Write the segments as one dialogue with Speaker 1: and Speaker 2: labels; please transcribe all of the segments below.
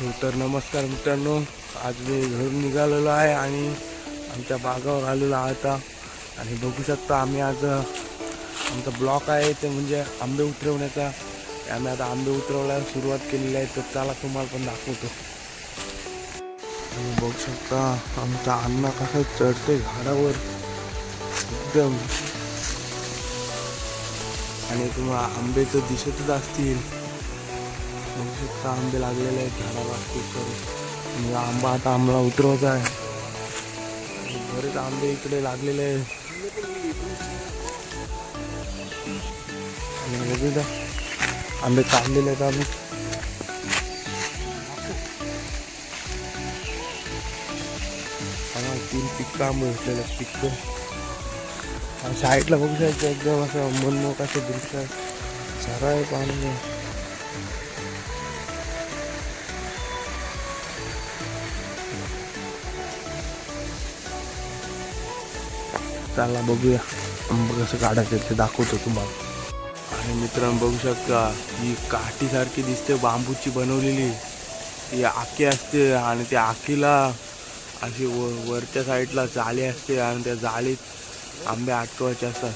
Speaker 1: हो तर नमस्कार मित्रांनो, आज मी घरून निघालेलो आहे आणि आमच्या बागावर आलेलो आता. आणि बघू शकता आम्ही आज आमचा ब्लॉक आहे ते म्हणजे आंबे उतरवण्याचा. आम्ही आता आंबे उतरवण्याला सुरुवात केलेली आहे, तर चला तुम्हाला पण दाखवतो. तुम्ही बघू शकता आमचा अण्णा कसा चढते झाडावर एकदम. आणि तुम्हाला आंबे तर दिसतच असतील, बघू शकता आंबे लागलेले आहेत झाडाला खूप सारे. आंबा आता आम्हाला उतरवायचा आहे. बरेच आंबे इकडे लागलेले आहेत. आंबे काढलेले आहेत आम्ही. आम्हाला 3 पिक्क आंबे भेटलेले आहेत. पिक्क साईडला बघू शकतो एकदम असं मनमोहकाचं दृश्य सरळ पाणी. चला बघूया आंबे कसं काढायचं ते दाखवतो तुम्हाला. आणि मित्रांनो बघू शकता ही काठीसारखी दिसते, बांबूची बनवलेली. ती आखी असते आणि त्या आखीला अशी वरच्या साईडला जाळी असते आणि त्या जाळीत आंबे अटकवायचे असतात.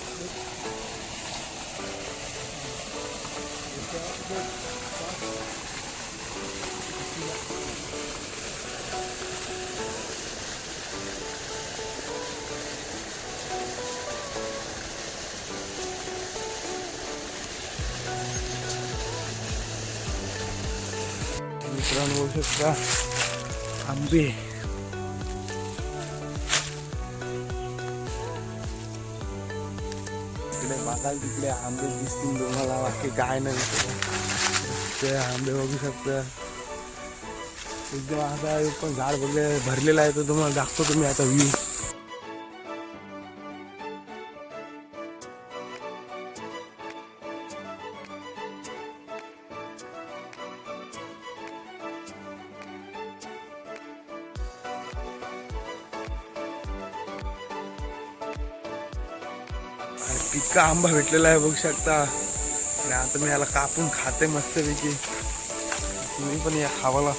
Speaker 1: मित्रांनो बघू शकता आंबे. इकडे बघाल तिकडे आंबे दिसतील तुम्हाला, बाकी काय नाही. ते आंबे बघू शकता एकदम. आता पण झाड वगैरे भरलेलं आहे, तर तुम्हाला दाखवतो तुम्ही आता व्ह्यू. पिक्का आंबा भेटलेला आहे बघू शकता. आणि आता मी याला कापून खाते मस्तपैकी. तुम्ही पण या खावाला.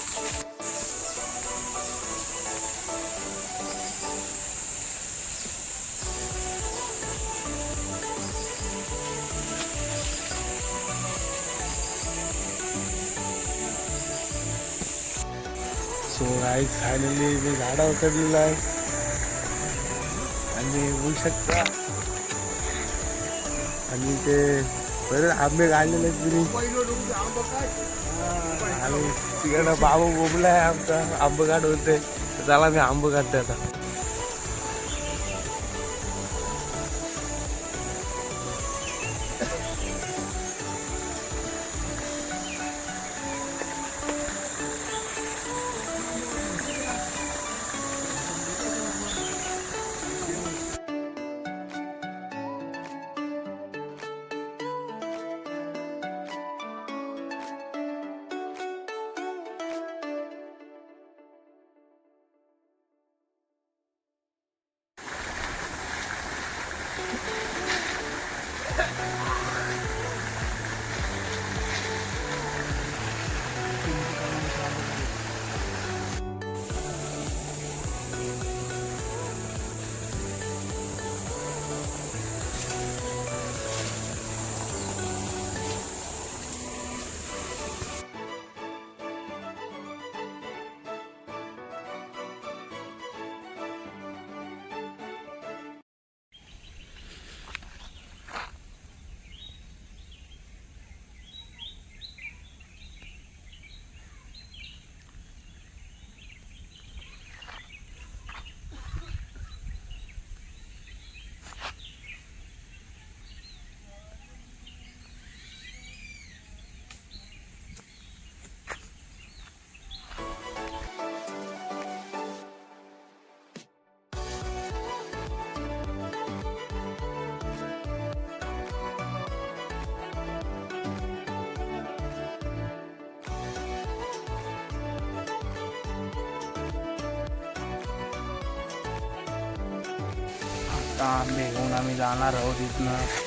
Speaker 1: सो गाईज फायनली मी झाडावर चढलेलो आहे आणि बघू शकता. आणि ते बरेच आंबे काढलेले आहेत तुम्ही. आणि तिकडं बाबा बोबला आहे आमचा, आंब काढ होते. त्याला मी आंब काढते आता. आता आंबे घेऊन आम्ही जाणार आहोत इथनं.